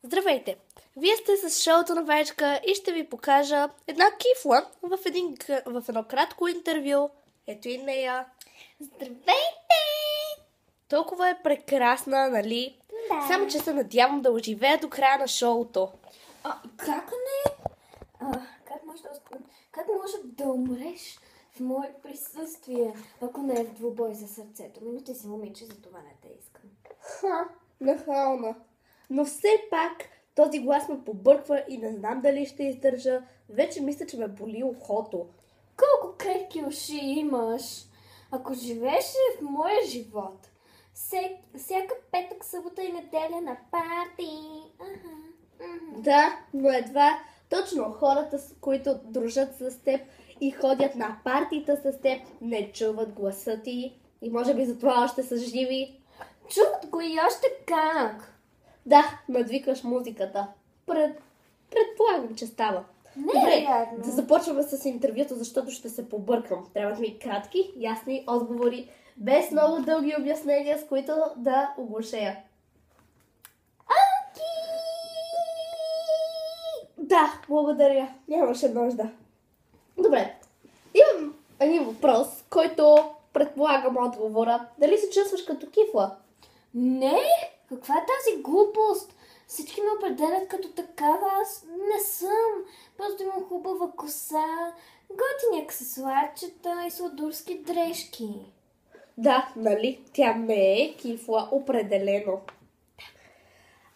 Здравейте! Вие сте с шоуто на Ваечка и ще ви покажа една кифла в едно кратко интервю. Ето и нея. Здравейте! Толкова е прекрасна, нали? Да. Само че се надявам да оживея до края на шоуто. Как не? Как може да умреш в мое присъствие, ако не е в двубой за сърцето ми? Но ти си момиче, за това не те искам. Нахална. Но все пак този глас ме побърква и не знам дали ще издържа. Вече мисля, че ме боли ухото. Колко крепки уши имаш! Ако живееш в моя живот, всяка петък, събота и неделя на парти. Да, но едва точно хората, които дружат с теб и ходят на партита с теб, не чуват гласа ти и може би затова още са живи. Чуват го и още как? Да, надвикаш музиката. Предполагам, че става. Добре, да започваме с интервюто, защото ще се побъркам. Трябват ми кратки, ясни отговори, без много дълги обяснения, с които да оглушея. Да, благодаря. Нямаше нужда. Добре. Имам един въпрос, който предполагам отговора. Дали се чувстваш като кифла? Не! Каква е тази глупост? Всички ме определят като такава. Аз не съм. Просто имам хубава коса, готини аксесуарчета и сладурски дрежки. Да, нали? Тя не е кифла, определено.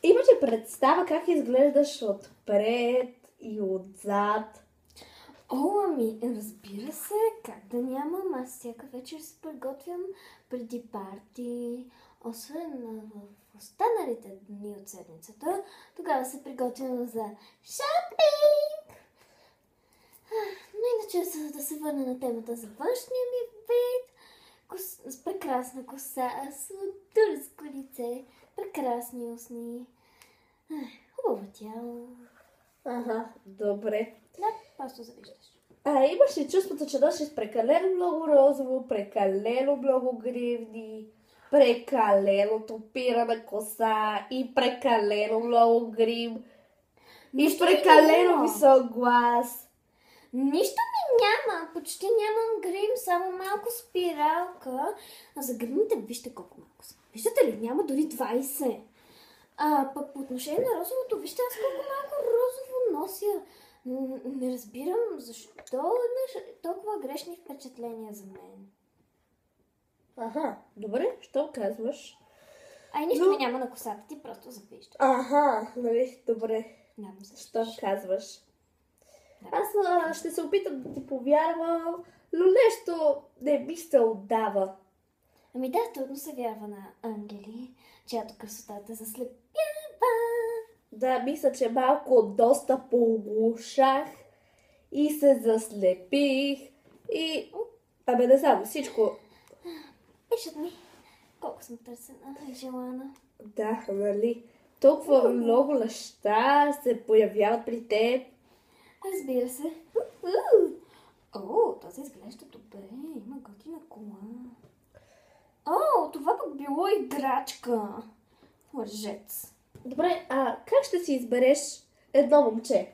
Имаш ли представа как изглеждаш отпред и отзад? Разбира се, как да нямам. Аз всяка вечер се приготвям преди парти, освен в останалите дни от седмицата. Тогава се приготвям за шопинг. Но иначе, за да се върна на темата за външния ми вид, с прекрасна коса, с турско лице, прекрасни устни, хубаво тяло. Добре. Да, просто завиждаш. Имаш ли чувството, че носиш прекалено много розово, прекалено много гривни, прекалено топирана коса и прекалено много грим и прекалено висок глас? Нищо ми няма. Почти нямам грим, само малко спиралка. А за гримите вижте колко малко са. Виждате ли? Няма дори 20. Пък по отношение на розовото, вижте аз колко малко розово нося. Не разбирам защо имаш толкова грешни впечатления за мен. Добре, що казваш? Нищо ми няма на косата ти, просто завиждаш. Нали, добре. Що казваш? Аз ще се опитам да ти повярвам, но нещо не ми се отдава. Да, трудно се вярва на ангели, чиято красотата заслепява. Да, мисля, че малко доста пооглушах и се заслепих и... не знам, всичко... Пишат ми колко съм търсена и желана. Да, нали? Толкова много неща се появяват при теб. Разбира се. Това се изглежда добре. Има готина кола. Това пък било играчка. Лъжец. Добре, как ще си избереш едно момче?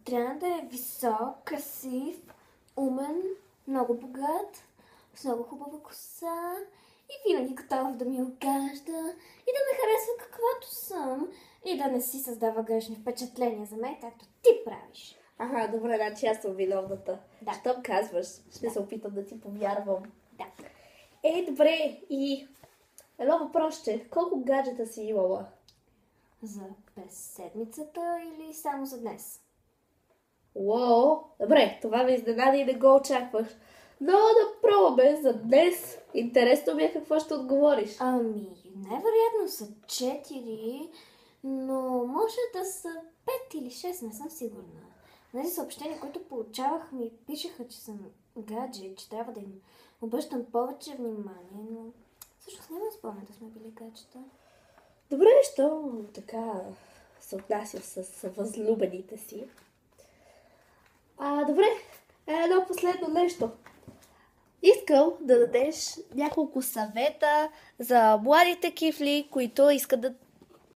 Трябва да е висок, красив, умен, много богат, с много хубава коса и винаги готов да ми огажда и да ме харесва каквато съм и да не си създава грешни впечатления за мен, както ти правиш. Добре, значи аз съм виновната. Да. Щом казваш, ще се опитам да ти повярвам. Да. Добре, и едно въпросче. Колко гаджета си имала? За през седмицата или само за днес? Добре, това ме изненада и не го очаквах. Но да пробваме за днес. Интересно ми е какво ще отговориш. Най-вероятно са 4, но може да са 5 или 6, не съм сигурна. Тези съобщения, които получавах, ми пишеха, че съм гадже, че трябва да им обръщам повече внимание, но всъщност няма спомен да сме били гаджета. Добре, що така се отнася с възлюбените си. Добре, едно последно нещо. Искам да дадеш няколко съвета за младите кифли, които искат да